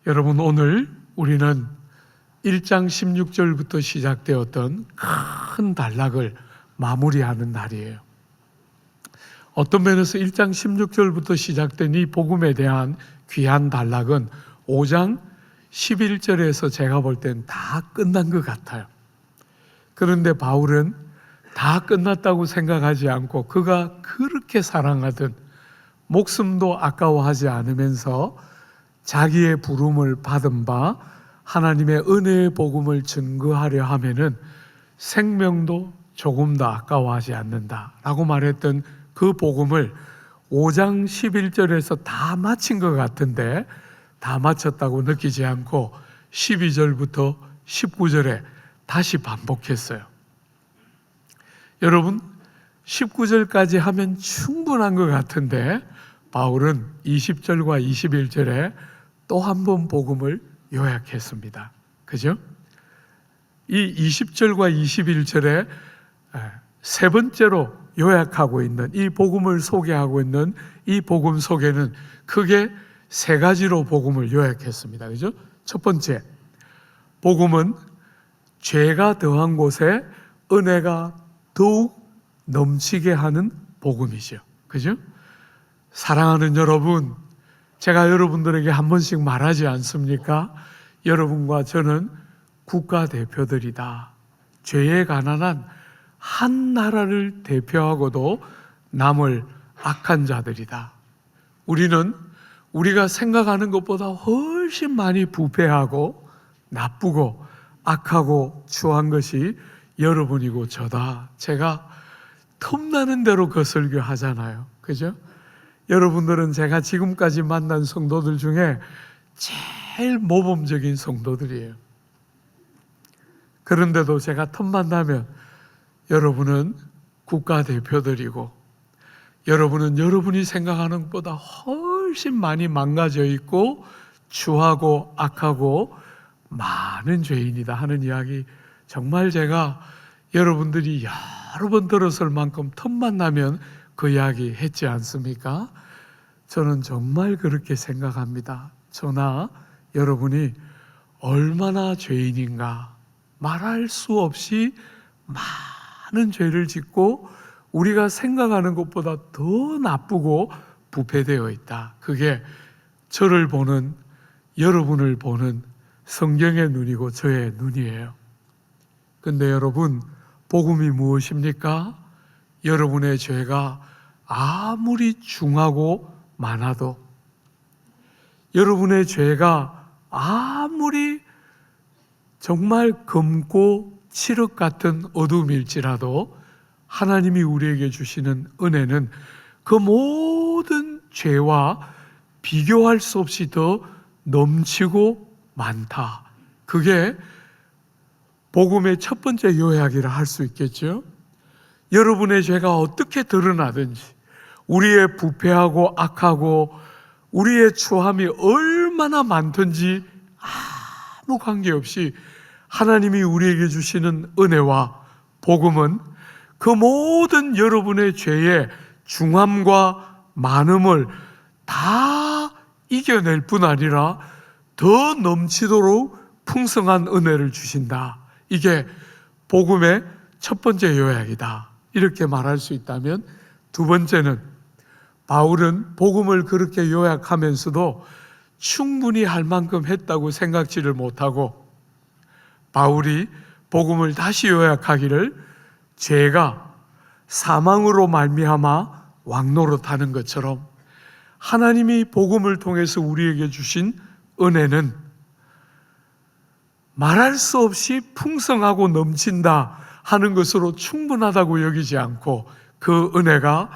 여러분, 오늘 우리는 1장 16절부터 시작되었던 큰 단락을 마무리하는 날이에요. 어떤 면에서 1장 16절부터 시작된 이 복음에 대한 귀한 단락은 5장 11절에서 제가 볼 땐 다 끝난 것 같아요. 그런데 바울은 다 끝났다고 생각하지 않고 그가 그렇게 사랑하던 목숨도 아까워하지 않으면서 자기의 부름을 받은 바 하나님의 은혜의 복음을 증거하려 하면은 생명도 조금 더 아까워하지 않는다라고 말했던 그 복음을 5장 11절에서 다 마친 것 같은데 다 마쳤다고 느끼지 않고 12절부터 19절에 다시 반복했어요. 여러분, 19절까지 하면 충분한 것 같은데 바울은 20절과 21절에 또 한 번 복음을 요약했습니다. 그죠? 이 20절과 21절에 세 번째로 요약하고 있는 이 복음을 소개하고 있는 이 복음 속에는 크게 세 가지로 복음을 요약했습니다. 그죠? 첫 번째, 복음은 죄가 더한 곳에 은혜가 더욱 넘치게 하는 복음이죠. 그죠? 사랑하는 여러분, 제가 여러분들에게 한 번씩 말하지 않습니까? 여러분과 저는 국가대표들이다. 죄에 가난한 한 나라를 대표하고도 남을 악한 자들이다. 우리는 우리가 생각하는 것보다 훨씬 많이 부패하고 나쁘고 악하고 추한 것이 여러분이고 저다. 제가 틈나는 대로 그 설교 하잖아요. 그죠? 여러분들은 제가 지금까지 만난 성도들 중에 제일 모범적인 성도들이에요. 그런데도 제가 틈만 나면 여러분은 국가대표들이고 여러분은 여러분이 생각하는 것보다 훨씬 많이 망가져 있고 추하고 악하고 많은 죄인이다 하는 이야기 정말 제가 여러분들이 여러 번 들었을 만큼 틈만 나면 그 이야기 했지 않습니까? 저는 정말 그렇게 생각합니다. 저나 여러분이 얼마나 죄인인가 말할 수 없이 많은 죄를 짓고 우리가 생각하는 것보다 더 나쁘고 부패되어 있다. 그게 저를 보는 여러분을 보는 성경의 눈이고 저의 눈이에요. 근데 여러분, 복음이 무엇입니까? 여러분의 죄가 아무리 중하고 많아도 여러분의 죄가 아무리 정말 검고 칠흑 같은 어둠일지라도 하나님이 우리에게 주시는 은혜는 그 모든 죄와 비교할 수 없이 더 넘치고 많다. 그게 복음의 첫 번째 요약이라 할 수 있겠죠. 여러분의 죄가 어떻게 드러나든지 우리의 부패하고 악하고 우리의 추함이 얼마나 많든지 아무 관계없이 하나님이 우리에게 주시는 은혜와 복음은 그 모든 여러분의 죄의 중함과 많음을 다 이겨낼 뿐 아니라 더 넘치도록 풍성한 은혜를 주신다. 이게 복음의 첫 번째 요약이다. 이렇게 말할 수 있다면 두 번째는 바울은 복음을 그렇게 요약하면서도 충분히 할 만큼 했다고 생각지를 못하고 바울이 복음을 다시 요약하기를 죄가 사망으로 말미암아 왕노릇하는 것처럼 하나님이 복음을 통해서 우리에게 주신 은혜는 말할 수 없이 풍성하고 넘친다 하는 것으로 충분하다고 여기지 않고 그 은혜가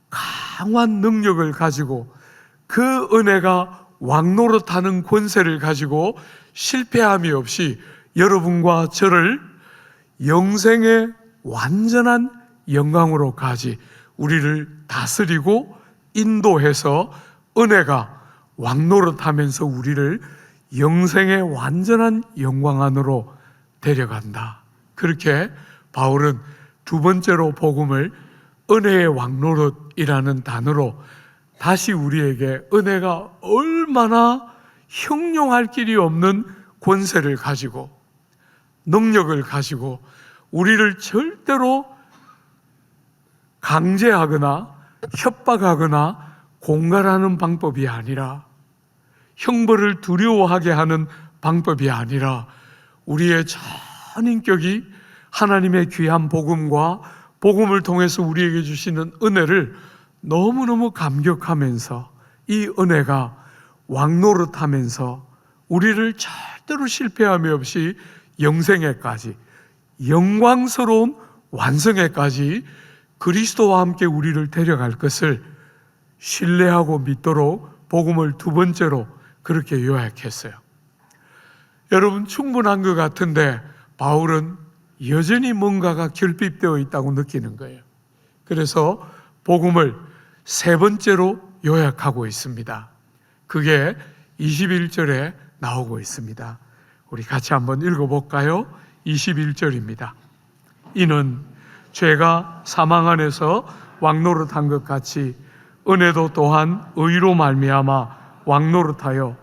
강한 능력을 가지고 그 은혜가 왕노릇하는 권세를 가지고 실패함이 없이 여러분과 저를 영생의 완전한 영광으로까지 우리를 다스리고 인도해서 은혜가 왕노릇하면서 우리를 영생의 완전한 영광 안으로 데려간다. 그렇게 바울은 두 번째로 복음을 은혜의 왕노릇이라는 단어로 다시 우리에게 은혜가 얼마나 형용할 길이 없는 권세를 가지고 능력을 가지고 우리를 절대로 강제하거나 협박하거나 공갈하는 방법이 아니라, 형벌을 두려워하게 하는 방법이 아니라, 우리의 전 인격이 하나님의 귀한 복음과 복음을 통해서 우리에게 주시는 은혜를 너무너무 감격하면서 이 은혜가 왕노릇하면서 우리를 절대로 실패함이 없이 영생에까지, 영광스러운 완성에까지 그리스도와 함께 우리를 데려갈 것을 신뢰하고 믿도록 복음을 두 번째로 그렇게 요약했어요. 여러분, 충분한 것 같은데 바울은 여전히 뭔가가 결핍되어 있다고 느끼는 거예요. 그래서 복음을 세 번째로 요약하고 있습니다. 그게 21절에 나오고 있습니다. 우리 같이 한번 읽어볼까요? 21절입니다. 이는 죄가 사망 안에서 왕노릇한 것 같이 은혜도 또한 의로 말미암아 왕노릇하여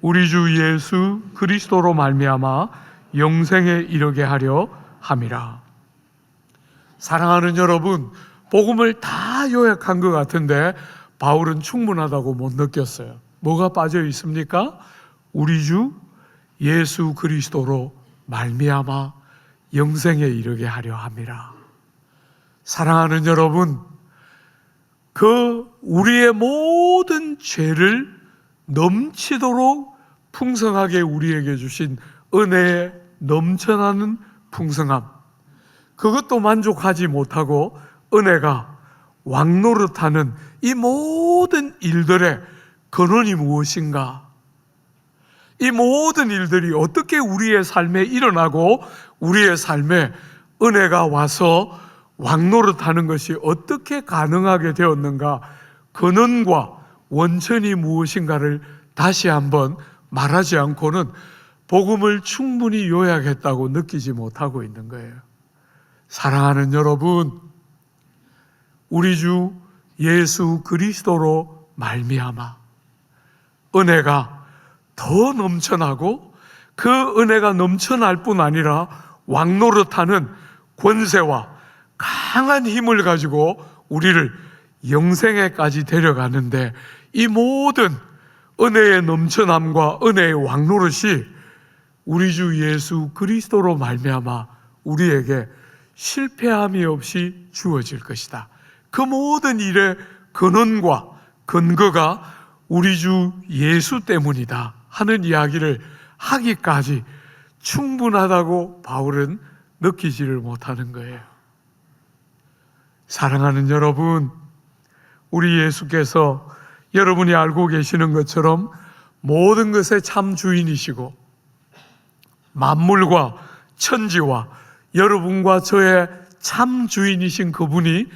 우리 주 예수 그리스도로 말미암아 영생에 이르게 하려 함이라. 사랑하는 여러분, 복음을 다 요약한 것 같은데 바울은 충분하다고 못 느꼈어요. 뭐가 빠져 있습니까? 우리 주 예수 그리스도로 말미암아 영생에 이르게 하려 함이라. 사랑하는 여러분, 그 우리의 모든 죄를 넘치도록 풍성하게 우리에게 주신 은혜의 넘쳐나는 풍성함, 그것도 만족하지 못하고 은혜가 왕노릇하는 이 모든 일들의 근원이 무엇인가? 이 모든 일들이 어떻게 우리의 삶에 일어나고 우리의 삶에 은혜가 와서 왕노릇하는 것이 어떻게 가능하게 되었는가? 근원과 원천이 무엇인가를 다시 한번 말하지 않고는 복음을 충분히 요약했다고 느끼지 못하고 있는 거예요. 사랑하는 여러분, 우리 주 예수 그리스도로 말미암아 은혜가 더 넘쳐나고 그 은혜가 넘쳐날 뿐 아니라 왕노릇하는 권세와 강한 힘을 가지고 우리를 영생에까지 데려가는데, 이 모든 은혜의 넘쳐남과 은혜의 왕노릇이 우리 주 예수 그리스도로 말미암아 우리에게 실패함이 없이 주어질 것이다. 그 모든 일의 근원과 근거가 우리 주 예수 때문이다 하는 이야기를 하기까지 충분하다고 바울은 느끼지를 못하는 거예요. 사랑하는 여러분, 우리 예수께서 여러분이 알고 계시는 것처럼 모든 것의 참 주인이시고 만물과 천지와 여러분과 저의 참 주인이신 그분이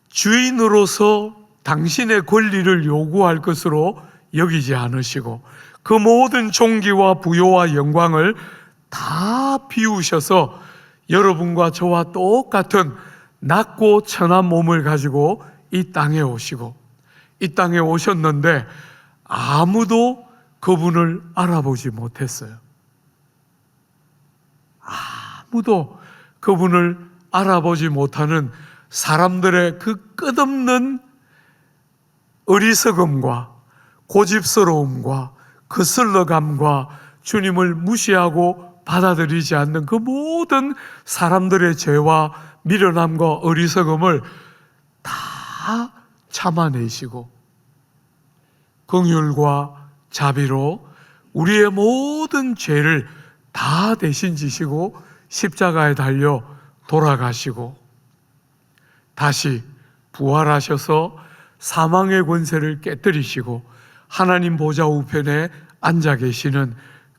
주인으로서 당신의 권리를 요구할 것으로 여기지 않으시고 그 모든 존귀와 부요와 영광을 다 비우셔서 여러분과 저와 똑같은 낮고 천한 몸을 가지고 이 땅에 오시고, 이 땅에 오셨는데 아무도 그분을 알아보지 못했어요. 아무도 그분을 알아보지 못하는 사람들의 그 끝없는 어리석음과 고집스러움과 거슬러감과 주님을 무시하고 받아들이지 않는 그 모든 사람들의 죄와 미련함과 어리석음을 다 참아내시고 긍휼과 자비로 우리의 모든 죄를 다 대신 지시고 십자가에 달려 돌아가시고 다시 부활하셔서 사망의 권세를 깨뜨리시고 하나님 보좌 우편에 앉아 계시는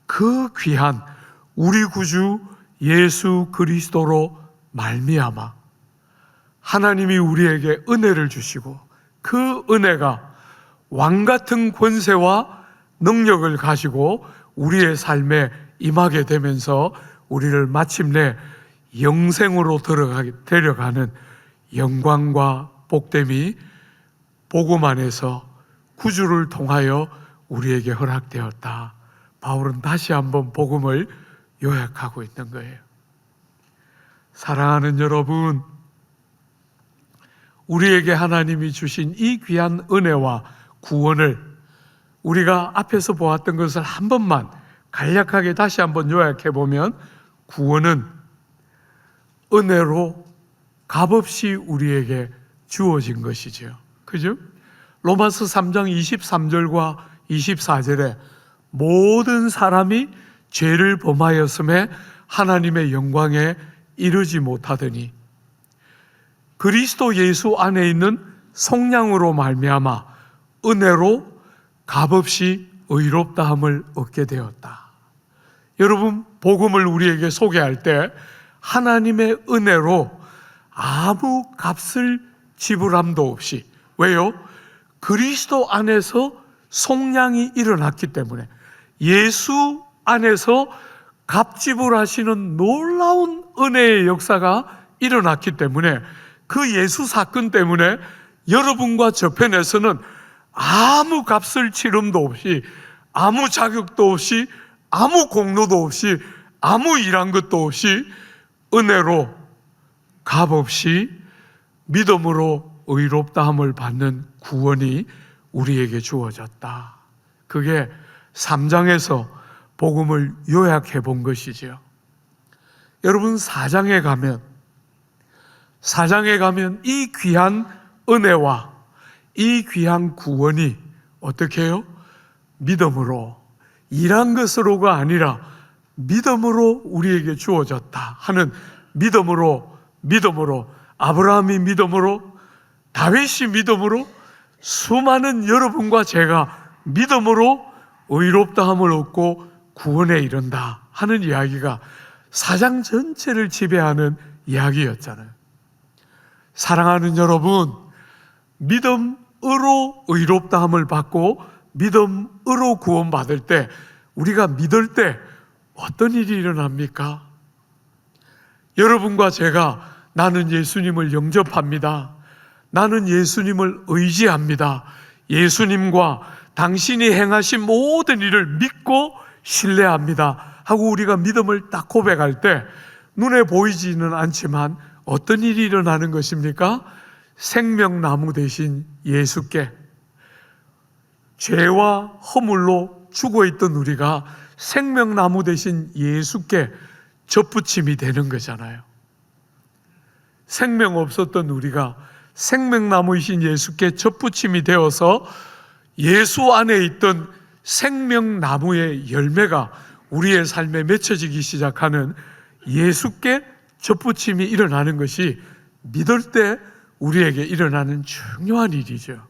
그 귀한 우리 구주 예수 그리스도로 말미암아 하나님이 우리에게 은혜를 주시고 그 은혜가 왕같은 권세와 능력을 가지고 우리의 삶에 임하게 되면서 우리를 마침내 영생으로 데려가는 영광과 복됨이 복음 안에서 구주를 통하여 우리에게 허락되었다. 바울은 다시 한번 복음을 요약하고 있는 거예요. 사랑하는 여러분, 우리에게 하나님이 주신 이 귀한 은혜와 구원을 우리가 앞에서 보았던 것을 한 번만 간략하게 다시 한번 요약해 보면, 구원은 은혜로 값없이 우리에게 주어진 것이죠. 그죠? 로마서 3장 23절과 24절에 모든 사람이 죄를 범하였음에 하나님의 영광에 이르지 못하더니 그리스도 예수 안에 있는 속량으로 말미암아 은혜로 값없이 의롭다함을 얻게 되었다. 여러분, 복음을 우리에게 소개할 때 하나님의 은혜로 아무 값을 지불함도 없이, 왜요? 그리스도 안에서 속량이 일어났기 때문에, 예수 안에서 값지불하시는 놀라운 은혜의 역사가 일어났기 때문에, 그 예수 사건 때문에 여러분과 저편에서는 아무 값을 치름도 없이, 아무 자격도 없이, 아무 공로도 없이, 아무 일한 것도 없이 은혜로 값없이 믿음으로 의롭다함을 받는 구원이 우리에게 주어졌다. 그게 3장에서 복음을 요약해 본 것이지요. 여러분, 4장에 가면 이 귀한 은혜와 이 귀한 구원이 어떻게 해요? 믿음으로, 일한 것으로가 아니라 믿음으로 우리에게 주어졌다 하는, 믿음으로, 아브라함이 믿음으로, 다윗이 믿음으로, 수많은 여러분과 제가 믿음으로 의롭다함을 얻고 구원에 이른다 하는 이야기가 4장 전체를 지배하는 이야기였잖아요. 사랑하는 여러분, 믿음으로 의롭다함을 받고 믿음으로 구원받을 때, 우리가 믿을 때 어떤 일이 일어납니까? 여러분과 제가 나는 예수님을 영접합니다, 나는 예수님을 의지합니다, 예수님과 당신이 행하신 모든 일을 믿고 신뢰합니다 하고 우리가 믿음을 딱 고백할 때 눈에 보이지는 않지만 어떤 일이 일어나는 것입니까? 생명나무 대신 예수께, 죄와 허물로 죽어있던 우리가 생명나무 대신 예수께 접붙임이 되는 거잖아요. 생명 없었던 우리가 생명나무이신 예수께 접붙임이 되어서 예수 안에 있던 생명나무의 열매가 우리의 삶에 맺혀지기 시작하는, 예수께 접붙임이 일어나는 것이 믿을 때 우리에게 일어나는 중요한 일이죠.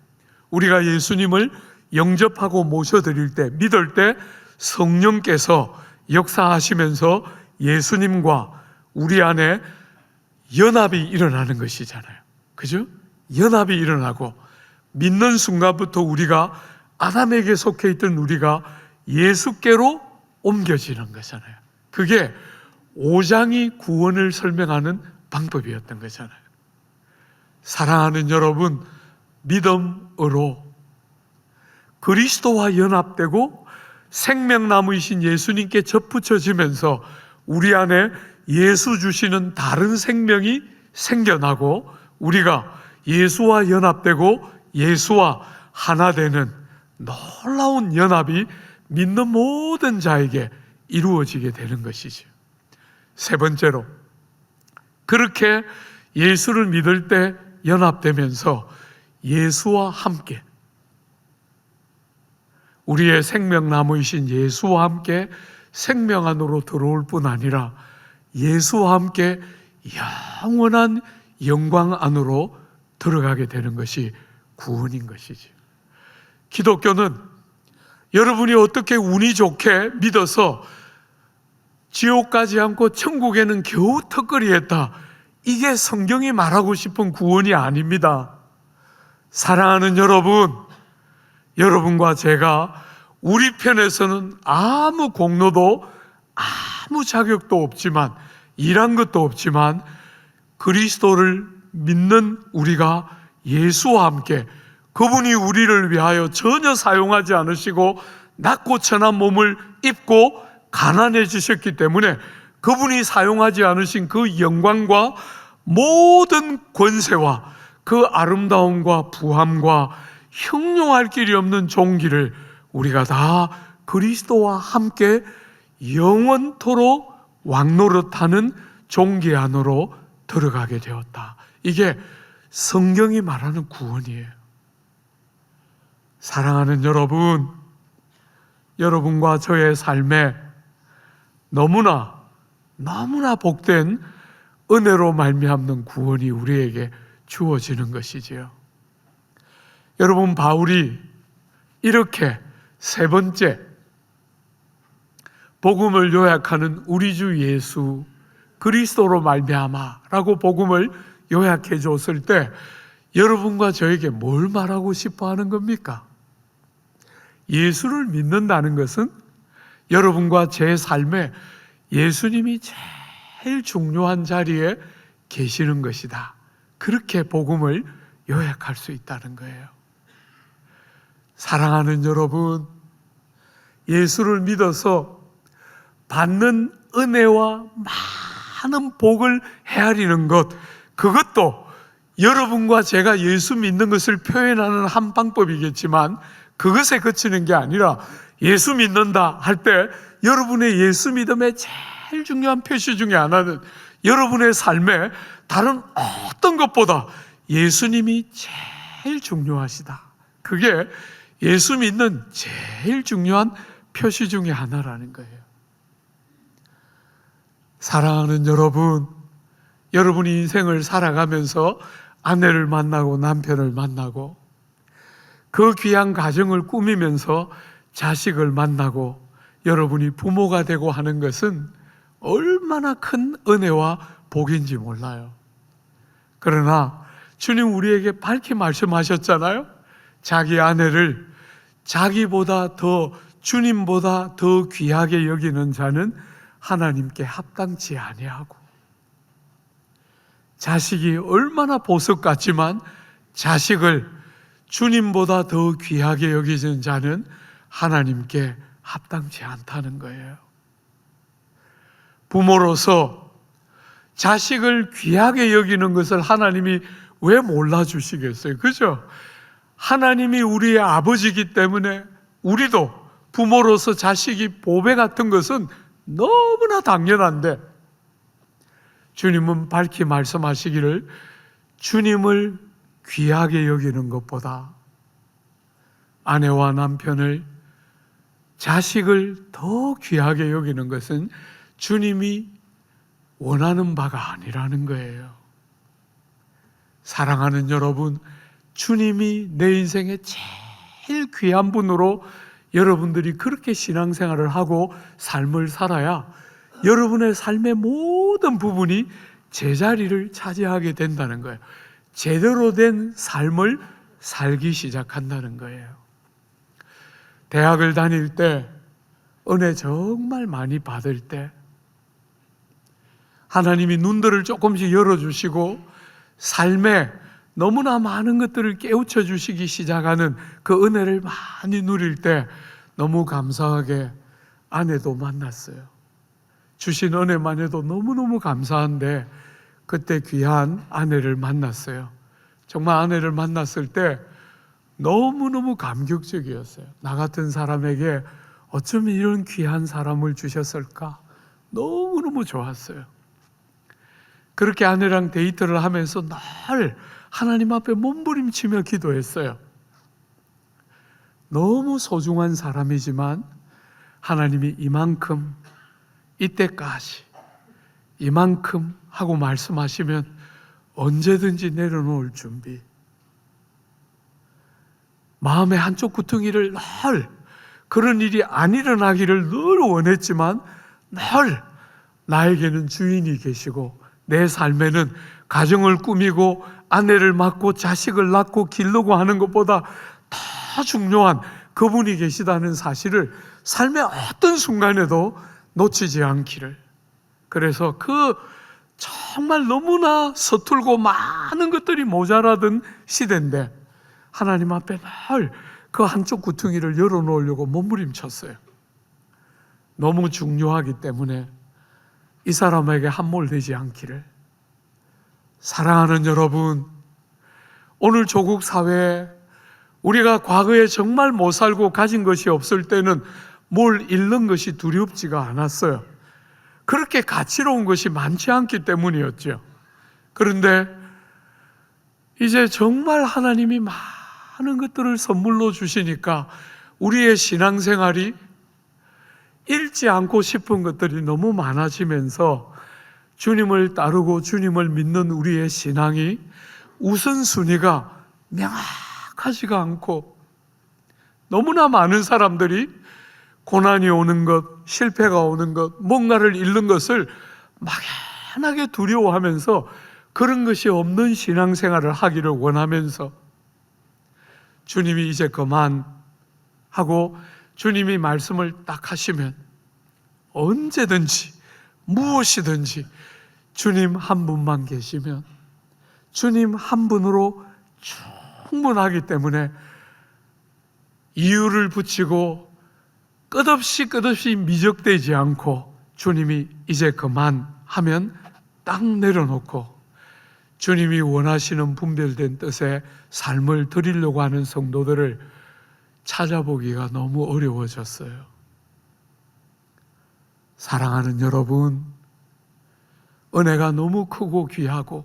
우리가 예수님을 영접하고 모셔드릴 때, 믿을 때 성령께서 역사하시면서 예수님과 우리 안에 연합이 일어나는 것이잖아요. 그죠? 연합이 일어나고 믿는 순간부터 우리가, 아담에게 속해 있던 우리가 예수께로 옮겨지는 거잖아요. 그게 5장이 구원을 설명하는 방법이었던 거잖아요. 사랑하는 여러분, 믿음으로 그리스도와 연합되고 생명나무이신 예수님께 접붙여지면서 우리 안에 예수 주시는 다른 생명이 생겨나고, 우리가 예수와 연합되고 예수와 하나 되는 놀라운 연합이 믿는 모든 자에게 이루어지게 되는 것이죠. 세 번째로, 그렇게 예수를 믿을 때 연합되면서 예수와 함께, 우리의 생명나무이신 예수와 함께 생명 안으로 들어올 뿐 아니라 예수와 함께 영원한 영광 안으로 들어가게 되는 것이 구원인 것이죠. 기독교는 여러분이 어떻게 운이 좋게 믿어서 지옥 가지 않고 천국에는 겨우 턱걸이했다, 이게 성경이 말하고 싶은 구원이 아닙니다. 사랑하는 여러분, 여러분과 제가 우리 편에서는 아무 공로도 아무 자격도 없지만, 일한 것도 없지만, 그리스도를 믿는 우리가 예수와 함께 그분이 우리를 위하여 전혀 사용하지 않으시고 낮고 천한 몸을 입고 가난해지셨기 때문에 그분이 사용하지 않으신 그 영광과 모든 권세와 그 아름다움과 부함과 형용할 길이 없는 존귀를 우리가 다 그리스도와 함께 영원토록 왕노릇하는 존귀 안으로 들어가게 되었다. 이게 성경이 말하는 구원이에요. 사랑하는 여러분, 여러분과 저의 삶에 너무나 복된 은혜로 말미암는 구원이 우리에게 주어지는 것이지요. 여러분, 바울이 이렇게 세 번째 복음을 요약하는 우리 주 예수 그리스도로 말미암아라고 복음을 요약해 줬을 때 여러분과 저에게 뭘 말하고 싶어 하는 겁니까? 예수를 믿는다는 것은 여러분과 제 삶에 예수님이 제일 중요한 자리에 계시는 것이다. 그렇게 복음을 요약할 수 있다는 거예요. 사랑하는 여러분, 예수를 믿어서 받는 은혜와 많은 복을 헤아리는 것, 그것도 여러분과 제가 예수 믿는 것을 표현하는 한 방법이겠지만 그것에 그치는 게 아니라 예수 믿는다 할 때 여러분의 예수 믿음의 제일 중요한 표시 중에 하나는 여러분의 삶에 다른 어떤 것보다 예수님이 제일 중요하시다. 그게 예수 믿는 제일 중요한 표시 중에 하나라는 거예요. 사랑하는 여러분, 여러분이 인생을 살아가면서 아내를 만나고 남편을 만나고 그 귀한 가정을 꾸미면서 자식을 만나고 여러분이 부모가 되고 하는 것은 얼마나 큰 은혜와 복인지 몰라요. 그러나 주님 우리에게 밝히 말씀하셨잖아요. 자기 아내를 자기보다 더, 주님보다 더 귀하게 여기는 자는 하나님께 합당치 아니하고, 자식이 얼마나 보석 같지만 자식을 주님보다 더 귀하게 여기는 자는 하나님께 합당치 않다는 거예요. 부모로서 자식을 귀하게 여기는 것을 하나님이 왜 몰라주시겠어요? 그죠? 하나님이 우리의 아버지이기 때문에 우리도 부모로서 자식이 보배 같은 것은 너무나 당연한데, 주님은 밝히 말씀하시기를 주님을 귀하게 여기는 것보다 아내와 남편을, 자식을 더 귀하게 여기는 것은 주님이 원하는 바가 아니라는 거예요. 사랑하는 여러분, 주님이 내 인생의 제일 귀한 분으로 여러분들이 그렇게 신앙생활을 하고 삶을 살아야 여러분의 삶의 모든 부분이 제자리를 차지하게 된다는 거예요. 제대로 된 삶을 살기 시작한다는 거예요. 대학을 다닐 때, 은혜 정말 많이 받을 때 하나님이 눈들을 조금씩 열어주시고 삶에 너무나 많은 것들을 깨우쳐 주시기 시작하는 그 은혜를 많이 누릴 때 너무 감사하게 아내도 만났어요. 주신 은혜만 해도 너무너무 감사한데 그때 귀한 아내를 만났어요. 정말 아내를 만났을 때 너무너무 감격적이었어요. 나 같은 사람에게 어쩌면 이런 귀한 사람을 주셨을까? 너무너무 좋았어요. 그렇게 아내랑 데이트를 하면서 늘 하나님 앞에 몸부림치며 기도했어요. 너무 소중한 사람이지만 하나님이 이만큼, 이때까지 이만큼 하고 말씀하시면 언제든지 내려놓을 준비, 마음의 한쪽 구덩이를 늘, 그런 일이 안 일어나기를 늘 원했지만 늘 나에게는 주인이 계시고 내 삶에는 가정을 꾸미고 아내를 맡고 자식을 낳고 기르고 하는 것보다 더 중요한 그분이 계시다는 사실을 삶의 어떤 순간에도 놓치지 않기를. 그래서 그 정말 너무나 서툴고 많은 것들이 모자라던 시대인데 하나님 앞에 늘 그 한쪽 구퉁이를 열어놓으려고 몸부림쳤어요. 너무 중요하기 때문에 이 사람에게 함몰되지 않기를. 사랑하는 여러분, 오늘 조국 사회에 우리가 과거에 정말 못 살고 가진 것이 없을 때는 뭘 잃는 것이 두렵지가 않았어요. 그렇게 가치로운 것이 많지 않기 때문이었죠. 그런데 이제 정말 하나님이 많은 것들을 선물로 주시니까 우리의 신앙생활이 잃지 않고 싶은 것들이 너무 많아지면서 주님을 따르고 주님을 믿는 우리의 신앙이 우선순위가 명확하지가 않고, 너무나 많은 사람들이 고난이 오는 것, 실패가 오는 것, 뭔가를 잃는 것을 막연하게 두려워하면서 그런 것이 없는 신앙생활을 하기를 원하면서 주님이 이제 그만하고 주님이 말씀을 딱 하시면 언제든지 무엇이든지 주님 한 분만 계시면 주님 한 분으로 충분하기 때문에 이유를 붙이고 끝없이 미적되지 않고 주님이 이제 그만하면 딱 내려놓고 주님이 원하시는 분별된 뜻의 삶을 드리려고 하는 성도들을 찾아보기가 너무 어려워졌어요. 사랑하는 여러분, 은혜가 너무 크고 귀하고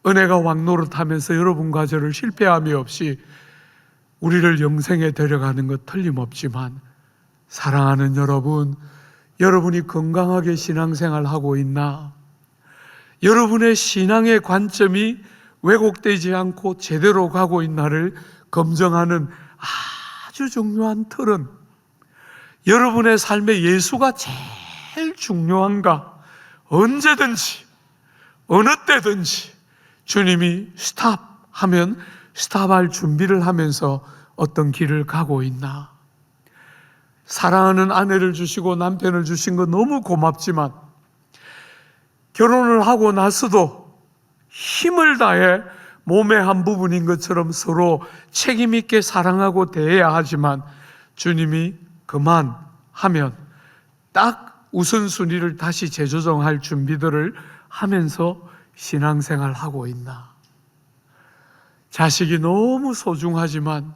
은혜가 왕노릇하면서 여러분과 저를 실패함이 없이 우리를 영생에 데려가는 것 틀림없지만, 사랑하는 여러분, 여러분이 건강하게 신앙생활하고 있나? 여러분의 신앙의 관점이 왜곡되지 않고 제대로 가고 있나를 검증하는 아주 중요한 틀은 여러분의 삶에 예수가 제일 중요한가? 언제든지 어느 때든지 주님이 스탑하면 스탑할 준비를 하면서 어떤 길을 가고 있나? 사랑하는 아내를 주시고 남편을 주신 거 너무 고맙지만 결혼을 하고 나서도 힘을 다해 몸의 한 부분인 것처럼 서로 책임 있게 사랑하고 대해야 하지만 주님이 그만하면 딱 우선순위를 다시 재조정할 준비들을 하면서 신앙생활하고 있나? 자식이 너무 소중하지만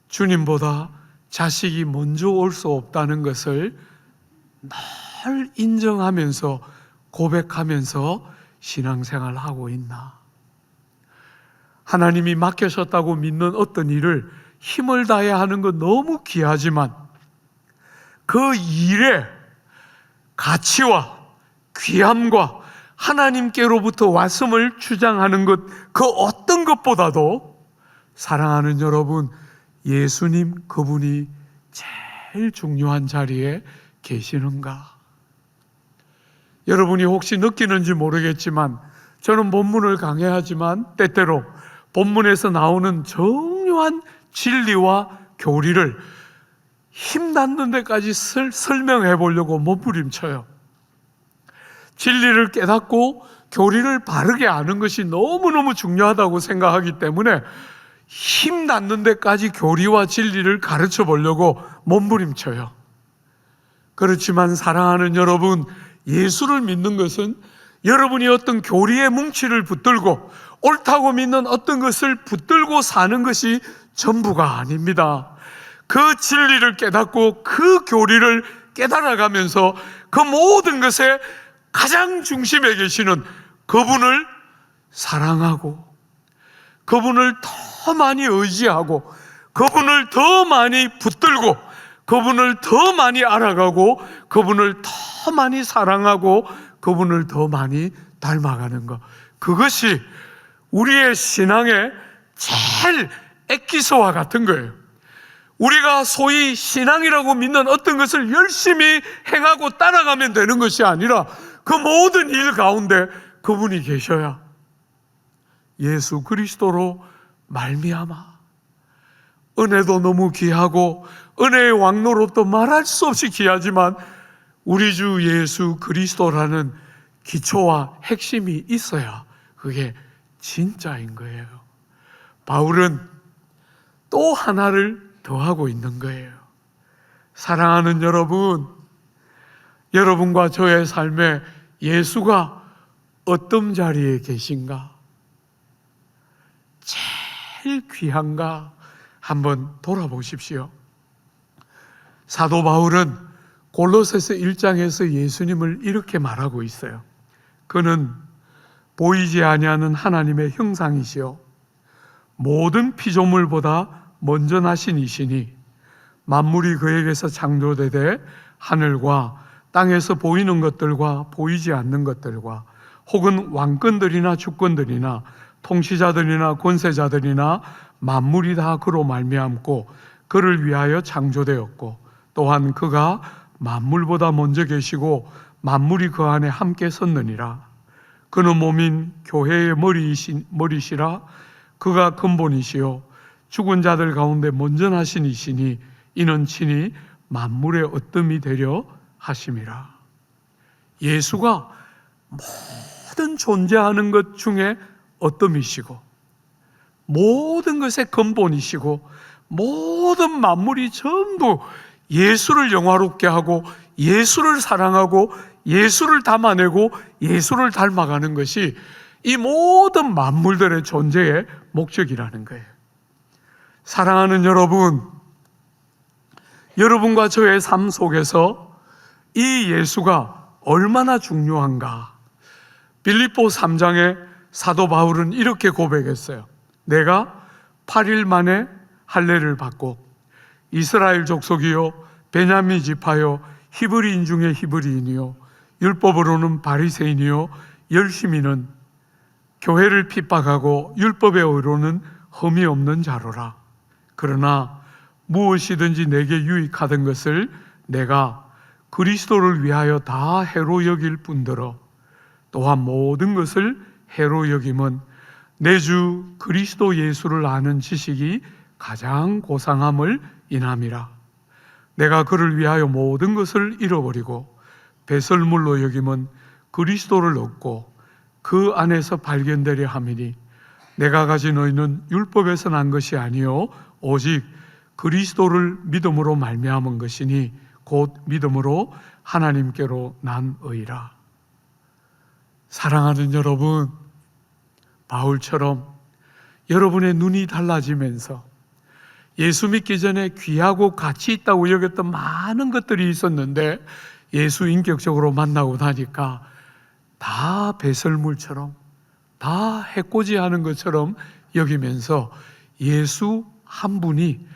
주님보다 자식이 먼저 올 수 없다는 것을 늘 인정하면서 고백하면서 신앙생활을 하고 있나? 하나님이 맡겨셨다고 믿는 어떤 일을 힘을 다해야 하는 건 너무 귀하지만 그 일의 가치와 귀함과 하나님께로부터 왔음을 주장하는 것, 그 어떤 것보다도 사랑하는 여러분, 예수님 그분이 제일 중요한 자리에 계시는가? 여러분이 혹시 느끼는지 모르겠지만 저는 본문을 강해하지만 때때로 본문에서 나오는 정교한 진리와 교리를 힘 닿는 데까지 설명해 보려고 몸부림쳐요. 진리를 깨닫고 교리를 바르게 아는 것이 너무너무 중요하다고 생각하기 때문에 힘 닿는 데까지 교리와 진리를 가르쳐 보려고 몸부림쳐요. 그렇지만 사랑하는 여러분, 예수를 믿는 것은 여러분이 어떤 교리의 뭉치를 붙들고 옳다고 믿는 어떤 것을 붙들고 사는 것이 전부가 아닙니다. 그 진리를 깨닫고 그 교리를 깨달아가면서 그 모든 것의 가장 중심에 계시는 그분을 사랑하고 그분을 더 많이 의지하고 그분을 더 많이 붙들고 그분을 더 많이 알아가고 그분을 더 많이 사랑하고 그분을 더 많이 닮아가는 것, 그것이 우리의 신앙의 제일 액기스와 같은 거예요. 우리가 소위 신앙이라고 믿는 어떤 것을 열심히 행하고 따라가면 되는 것이 아니라 그 모든 일 가운데 그분이 계셔야 예수 그리스도로 말미암아 은혜도 너무 귀하고 은혜의 왕노릇도 말할 수 없이 귀하지만 우리 주 예수 그리스도라는 기초와 핵심이 있어야 그게 진짜인 거예요. 바울은 또 하나를 더하고 있는 거예요. 사랑하는 여러분, 여러분과 저의 삶에 예수가 어떤 자리에 계신가? 제일 귀한가? 한번 돌아보십시오. 사도 바울은 골로새서 1장에서 예수님을 이렇게 말하고 있어요. 그는 보이지 아니하는 하나님의 형상이시요 모든 피조물보다 먼저 나신 이시니 만물이 그에게서 창조되되 하늘과 땅에서 보이는 것들과 보이지 않는 것들과 혹은 왕권들이나 주권들이나 통치자들이나 권세자들이나 만물이 다 그로 말미암고 그를 위하여 창조되었고 또한 그가 만물보다 먼저 계시고 만물이 그 안에 함께 섰느니라. 그는 몸인 교회의 머리시라. 그가 근본이시요 죽은 자들 가운데 먼저 나신 이시니 이는 친히 만물의 어뜸이 되려 하심이라. 예수가 모든 존재하는 것 중에 어뜸이시고 모든 것의 근본이시고 모든 만물이 전부 예수를 영화롭게 하고 예수를 사랑하고 예수를 담아내고 예수를 닮아가는 것이 이 모든 만물들의 존재의 목적이라는 거예요. 사랑하는 여러분, 여러분과 저의 삶 속에서 이 예수가 얼마나 중요한가? 빌립보 3장에 사도 바울은 이렇게 고백했어요. 내가 8일 만에 할례를 받고 이스라엘 족속이요 베냐민 지파요 히브리인 중에 히브리인이요 율법으로는 바리새인이요 열심히는 교회를 핍박하고 율법의 의로는 흠이 없는 자로라. 그러나 무엇이든지 내게 유익하던 것을 내가 그리스도를 위하여 다 해로 여길 뿐더러 또한 모든 것을 해로 여김은 내 주 그리스도 예수를 아는 지식이 가장 고상함을 인함이라. 내가 그를 위하여 모든 것을 잃어버리고 배설물로 여김은 그리스도를 얻고 그 안에서 발견되려 함이니 내가 가진 의는 율법에서 난 것이 아니요 오직 그리스도를 믿음으로 말미암은 것이니 곧 믿음으로 하나님께로 난 의라. 사랑하는 여러분, 바울처럼 여러분의 눈이 달라지면서 예수 믿기 전에 귀하고 가치 있다고 여겼던 많은 것들이 있었는데 예수 인격적으로 만나고 나니까 다 배설물처럼 다 해코지하는 것처럼 여기면서 예수 한 분이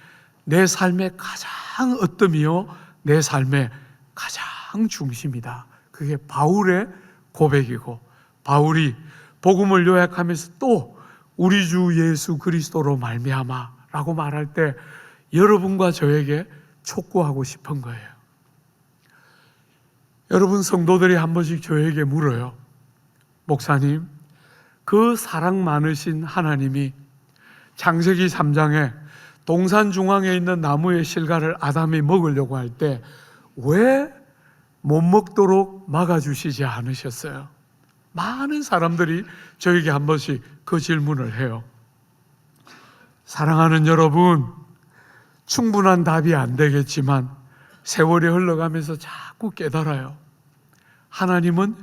내 삶의 가장 어뜸이요 내 삶의 가장 중심이다. 그게 바울의 고백이고 바울이 복음을 요약하면서 또 우리 주 예수 그리스도로 말미암아 라고 말할 때 여러분과 저에게 촉구하고 싶은 거예요. 여러분 성도들이 한 번씩 저에게 물어요. 목사님, 그 사랑 많으신 하나님이 창세기 3장에 동산 중앙에 있는 나무의 실과를 아담이 먹으려고 할 때 왜 못 먹도록 막아주시지 않으셨어요? 많은 사람들이 저에게 한 번씩 그 질문을 해요. 사랑하는 여러분, 충분한 답이 안 되겠지만 세월이 흘러가면서 자꾸 깨달아요. 하나님은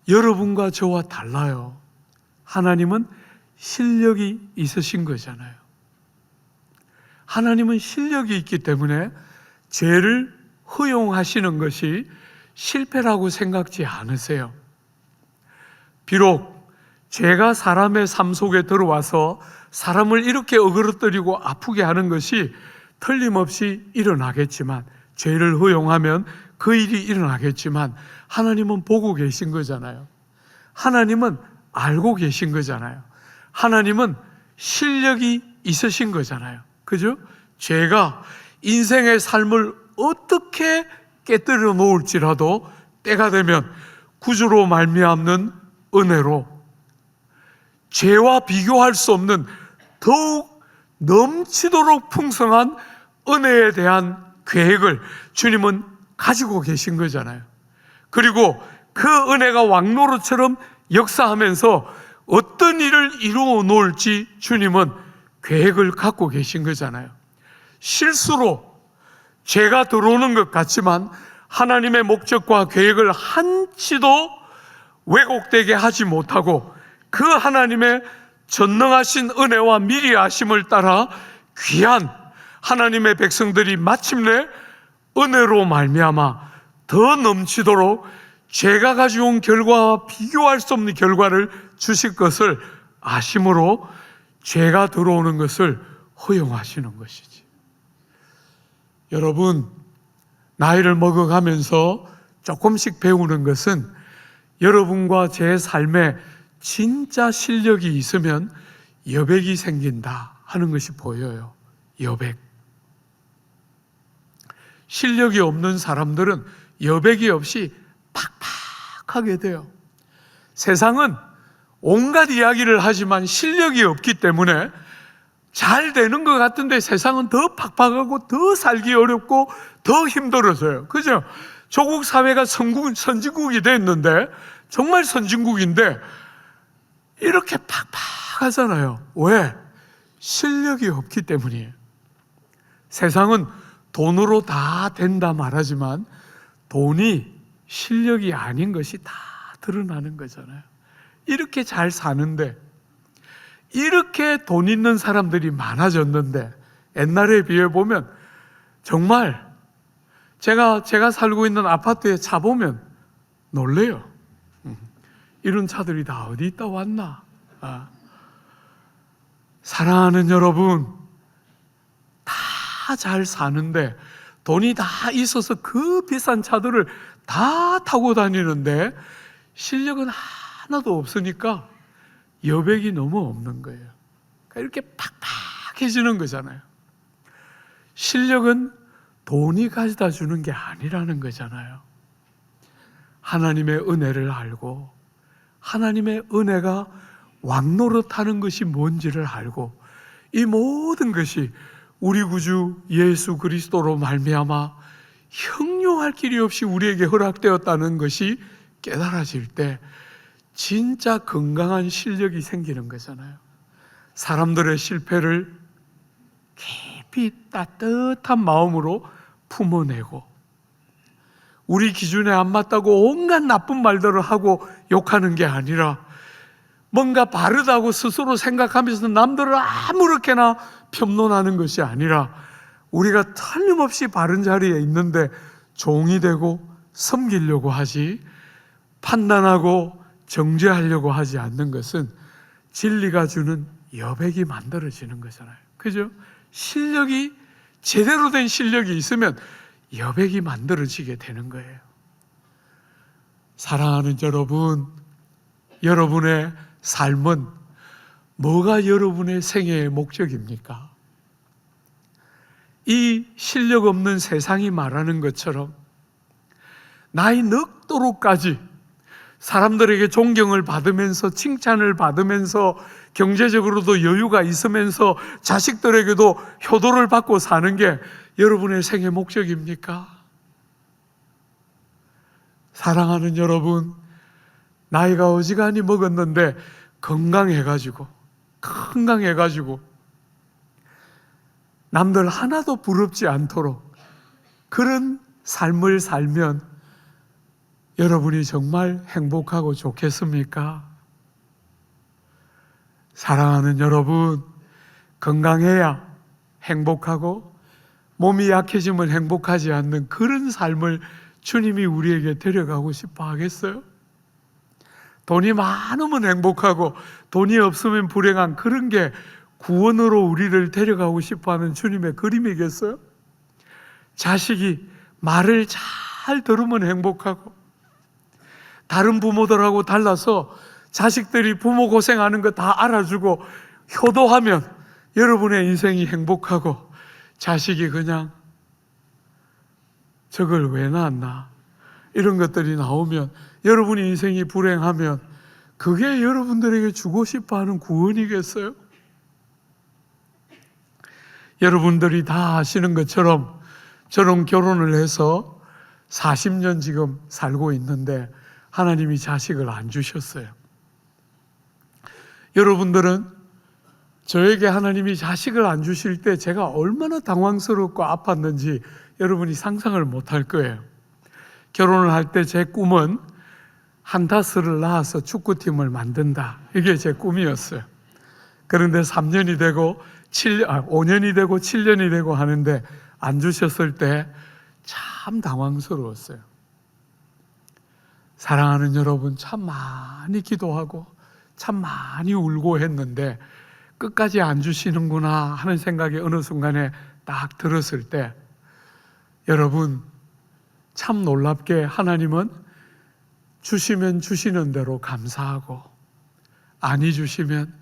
여러분과 저와 달라요. 하나님은 실력이 있으신 거잖아요. 하나님은 실력이 있기 때문에 죄를 허용하시는 것이 실패라고 생각지 않으세요. 비록 죄가 사람의 삶 속에 들어와서 사람을 이렇게 어그러뜨리고 아프게 하는 것이 틀림없이 일어나겠지만, 죄를 허용하면 그 일이 일어나겠지만 하나님은 보고 계신 거잖아요. 하나님은 알고 계신 거잖아요. 하나님은 실력이 있으신 거잖아요. 그죠? 죄가 인생의 삶을 어떻게 깨뜨려 놓을지라도 때가 되면 구주로 말미암는 은혜로 죄와 비교할 수 없는 더욱 넘치도록 풍성한 은혜에 대한 계획을 주님은 가지고 계신 거잖아요. 그리고 그 은혜가 왕노릇처럼 역사하면서 어떤 일을 이루어 놓을지 주님은 계획을 갖고 계신 거잖아요. 실수로 죄가 들어오는 것 같지만 하나님의 목적과 계획을 한치도 왜곡되게 하지 못하고 그 하나님의 전능하신 은혜와 미리 아심을 따라 귀한 하나님의 백성들이 마침내 은혜로 말미암아 더 넘치도록 죄가 가져온 결과와 비교할 수 없는 결과를 주실 것을 아심으로 죄가 들어오는 것을 허용하시는 것이지. 여러분, 나이를 먹어가면서 조금씩 배우는 것은 여러분과 제 삶에 진짜 실력이 있으면 여백이 생긴다 하는 것이 보여요. 여백. 실력이 없는 사람들은 여백이 없이 팍팍하게 돼요. 세상은 온갖 이야기를 하지만 실력이 없기 때문에 잘 되는 것 같은데 세상은 더 팍팍하고 더 살기 어렵고 더 힘들어져요. 그죠? 조국 사회가 선진국이 됐는데 정말 선진국인데 이렇게 팍팍하잖아요. 왜? 실력이 없기 때문이에요. 세상은 돈으로 다 된다 말하지만 돈이 실력이 아닌 것이 다 드러나는 거잖아요. 이렇게 잘 사는데 이렇게 돈 있는 사람들이 많아졌는데 옛날에 비해 보면 정말 제가 살고 있는 아파트에 차 보면 놀래요. 이런 차들이 다 어디 있다 왔나? 사랑하는 여러분, 다 잘 사는데 돈이 다 있어서 그 비싼 차들을 다 타고 다니는데 실력은 하나도 없으니까 여백이 너무 없는 거예요. 그러니까 이렇게 팍팍해지는 거잖아요. 실력은 돈이 가져다 주는 게 아니라는 거잖아요. 하나님의 은혜를 알고 하나님의 은혜가 왕노릇하는 것이 뭔지를 알고 이 모든 것이 우리 구주 예수 그리스도로 말미암아 형용할 길이 없이 우리에게 허락되었다는 것이 깨달아질 때 진짜 건강한 실력이 생기는 거잖아요. 사람들의 실패를 깊이 따뜻한 마음으로 품어내고 우리 기준에 안 맞다고 온갖 나쁜 말들을 하고 욕하는 게 아니라 뭔가 바르다고 스스로 생각하면서 남들을 아무렇게나 평론하는 것이 아니라 우리가 틀림없이 바른 자리에 있는데 종이 되고 섬기려고 하지 판단하고 정죄하려고 하지 않는 것은 진리가 주는 여백이 만들어지는 거잖아요. 그죠? 실력이 제대로 된 실력이 있으면 여백이 만들어지게 되는 거예요. 사랑하는 여러분, 여러분의 삶은 뭐가 여러분의 생애의 목적입니까? 이 실력 없는 세상이 말하는 것처럼 나이 늙도록까지 사람들에게 존경을 받으면서 칭찬을 받으면서 경제적으로도 여유가 있으면서 자식들에게도 효도를 받고 사는 게 여러분의 생애 목적입니까? 사랑하는 여러분, 나이가 어지간히 먹었는데 건강해가지고 남들 하나도 부럽지 않도록 그런 삶을 살면 여러분이 정말 행복하고 좋겠습니까? 사랑하는 여러분, 건강해야 행복하고 몸이 약해지면 행복하지 않는 그런 삶을 주님이 우리에게 데려가고 싶어 하겠어요? 돈이 많으면 행복하고 돈이 없으면 불행한 그런 게 구원으로 우리를 데려가고 싶어하는 주님의 그림이겠어요? 자식이 말을 잘 들으면 행복하고 다른 부모들하고 달라서 자식들이 부모 고생하는 거 다 알아주고 효도하면 여러분의 인생이 행복하고 자식이 그냥 저걸 왜 낳았나 이런 것들이 나오면 여러분의 인생이 불행하면 그게 여러분들에게 주고 싶어하는 구원이겠어요? 여러분들이 다 아시는 것처럼 저는 결혼을 해서 40년 지금 살고 있는데 하나님이 자식을 안 주셨어요. 여러분들은 저에게 하나님이 자식을 안 주실 때 제가 얼마나 당황스럽고 아팠는지 여러분이 상상을 못할 거예요. 결혼을 할 때 제 꿈은 한타스를 낳아서 축구팀을 만든다. 이게 제 꿈이었어요. 그런데 3년이 되고 5년이 되고 7년이 되고 하는데 안 주셨을 때 참 당황스러웠어요. 사랑하는 여러분, 참 많이 기도하고 참 많이 울고 했는데 끝까지 안 주시는구나 하는 생각이 어느 순간에 딱 들었을 때, 여러분, 참 놀랍게 하나님은 주시면 주시는 대로 감사하고 아니 주시면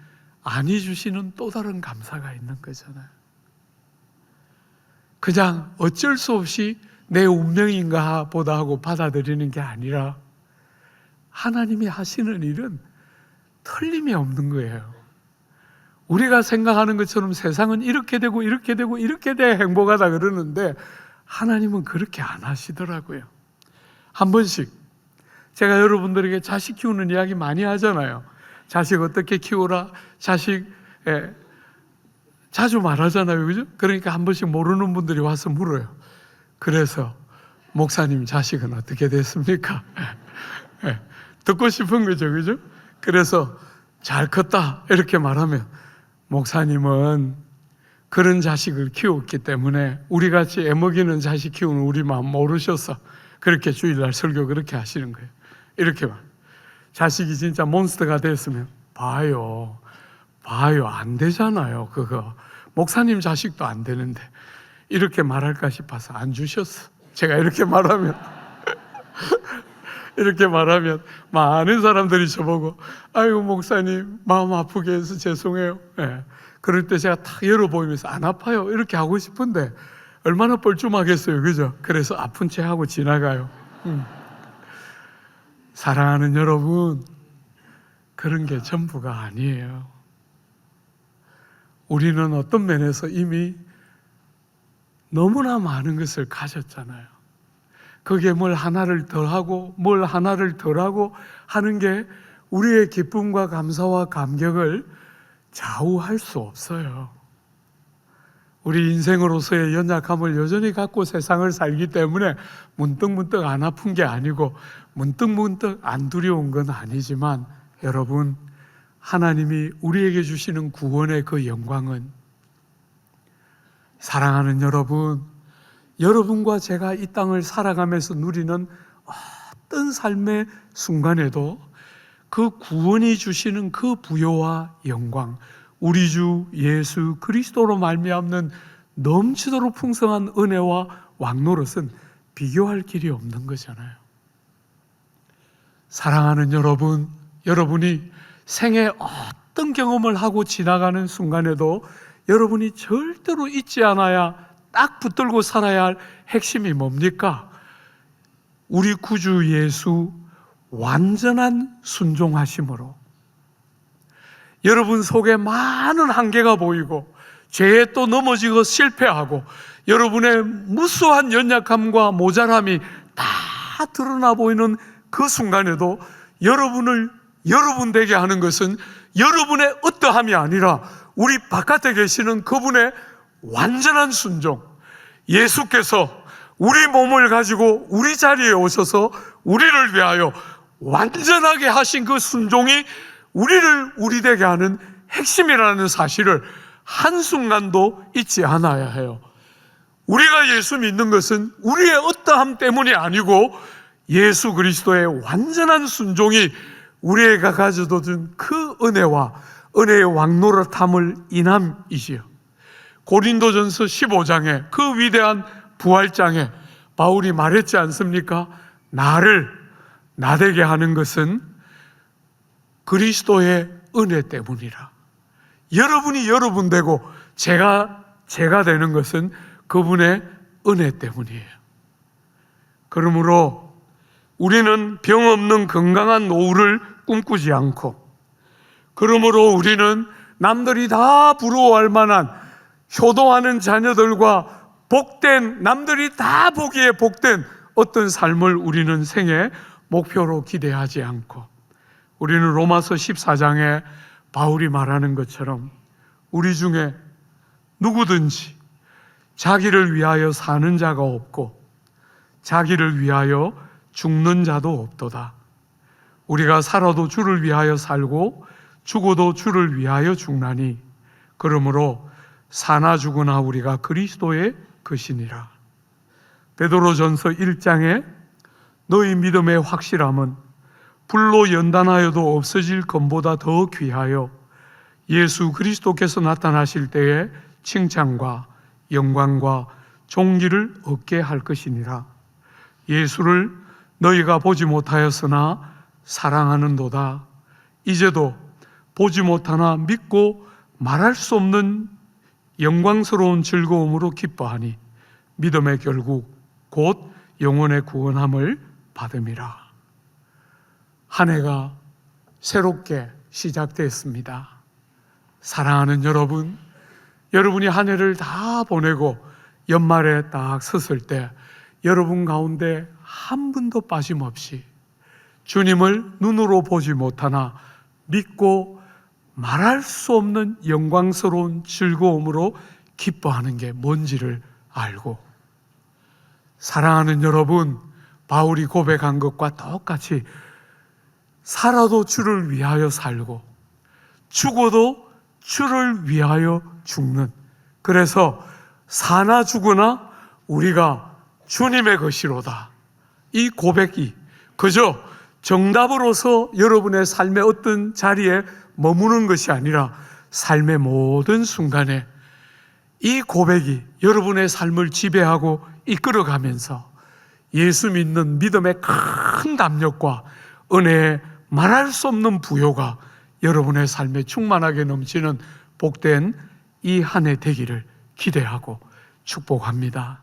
아니 주시는 또 다른 감사가 있는 거잖아요. 그냥 어쩔 수 없이 내 운명인가 보다 하고 받아들이는 게 아니라 하나님이 하시는 일은 틀림이 없는 거예요. 우리가 생각하는 것처럼 세상은 이렇게 되고 이렇게 되고 이렇게 돼야 행복하다 그러는데 하나님은 그렇게 안 하시더라고요. 한 번씩 제가 여러분들에게 자식 키우는 이야기 많이 하잖아요. 자식 어떻게 키우라, 자식 자주 말하잖아요, 그죠? 그러니까 한 번씩 모르는 분들이 와서 물어요. 그래서 목사님 자식은 어떻게 됐습니까? 듣고 싶은 거죠, 그죠? 그래서 잘 컸다 이렇게 말하면 목사님은 그런 자식을 키웠기 때문에 우리같이 애먹이는 자식 키우는 우리 마음 모르셔서 그렇게 주일날 설교 그렇게 하시는 거예요. 이렇게 말. 자식이 진짜 몬스터가 됐으면 봐요 안 되잖아요. 그거 목사님 자식도 안 되는데 이렇게 말할까 싶어서 안 주셨어. 제가 이렇게 말하면 이렇게 말하면 많은 사람들이 저보고 아이고 목사님 마음 아프게 해서 죄송해요. 그럴 때 제가 탁 열어보이면서 안 아파요 이렇게 하고 싶은데 얼마나 뻘쭘하겠어요, 그죠? 그래서 아픈 채 하고 지나가요. 사랑하는 여러분, 그런 게 전부가 아니에요. 우리는 어떤 면에서 이미 너무나 많은 것을 가졌잖아요. 그게 뭘 하나를 더하고 뭘 하나를 덜하고 하는 게 우리의 기쁨과 감사와 감격을 좌우할 수 없어요. 우리 인생으로서의 연약함을 여전히 갖고 세상을 살기 때문에 문득문득 안 아픈 게 아니고 문득문득 안 두려운 건 아니지만 여러분, 하나님이 우리에게 주시는 구원의 그 영광은 사랑하는 여러분, 여러분과 제가 이 땅을 살아가면서 누리는 어떤 삶의 순간에도 그 구원이 주시는 그 부요와 영광, 우리 주 예수 그리스도로 말미암는 넘치도록 풍성한 은혜와 왕노릇은 비교할 길이 없는 거잖아요. 사랑하는 여러분, 여러분이 생애 어떤 경험을 하고 지나가는 순간에도 여러분이 절대로 잊지 않아야 딱 붙들고 살아야 할 핵심이 뭡니까? 우리 구주 예수 완전한 순종하심으로 여러분 속에 많은 한계가 보이고 죄에 또 넘어지고 실패하고 여러분의 무수한 연약함과 모자람이 다 드러나 보이는 그 순간에도 여러분을 여러분 되게 하는 것은 여러분의 어떠함이 아니라 우리 바깥에 계시는 그분의 완전한 순종, 예수께서 우리 몸을 가지고 우리 자리에 오셔서 우리를 위하여 완전하게 하신 그 순종이 우리를 우리 되게 하는 핵심이라는 사실을 한순간도 잊지 않아야 해요. 우리가 예수 믿는 것은 우리의 어떠함 때문이 아니고 예수 그리스도의 완전한 순종이 우리에게 가져다 그 은혜와 은혜의 왕노릇함을 인함이지요. 고린도전서 15장에 그 위대한 부활장에 바울이 말했지 않습니까? 나를 나되게 하는 것은 그리스도의 은혜 때문이라. 여러분이 여러분 되고 제가 되는 것은 그분의 은혜 때문이에요. 그러므로 우리는 병 없는 건강한 노후를 꿈꾸지 않고, 그러므로 우리는 남들이 다 부러워할 만한 효도하는 자녀들과 복된, 남들이 다 보기에 복된 어떤 삶을 우리는 생애 목표로 기대하지 않고, 우리는 로마서 14장에 바울이 말하는 것처럼 우리 중에 누구든지 자기를 위하여 사는 자가 없고 자기를 위하여 죽는 자도 없도다. 우리가 살아도 주를 위하여 살고 죽어도 주를 위하여 죽나니 그러므로 사나 죽으나 우리가 그리스도의 것이니라. 베드로전서 1장에 너희 믿음의 확실함은 불로 연단하여도 없어질 것보다 더 귀하여 예수 그리스도께서 나타나실 때에 칭찬과 영광과 존귀를 얻게 할 것이니라. 예수를 너희가 보지 못하였으나 사랑하는도다. 이제도 보지 못하나 믿고 말할 수 없는 영광스러운 즐거움으로 기뻐하니 믿음의 결국 곧 영혼의 구원함을 받음이라. 한 해가 새롭게 시작됐습니다. 사랑하는 여러분, 여러분이 한 해를 다 보내고 연말에 딱 섰을 때 여러분 가운데 한 분도 빠짐없이 주님을 눈으로 보지 못하나 믿고 말할 수 없는 영광스러운 즐거움으로 기뻐하는 게 뭔지를 알고, 사랑하는 여러분, 바울이 고백한 것과 똑같이 살아도 주를 위하여 살고 죽어도 주를 위하여 죽는, 그래서 사나 죽으나 우리가 주님의 것이로다. 이 고백이 그저 정답으로서 여러분의 삶의 어떤 자리에 머무는 것이 아니라 삶의 모든 순간에 이 고백이 여러분의 삶을 지배하고 이끌어가면서 예수 믿는 믿음의 큰 담력과 은혜의 말할 수 없는 부요가 여러분의 삶에 충만하게 넘치는 복된 이 한 해 되기를 기대하고 축복합니다.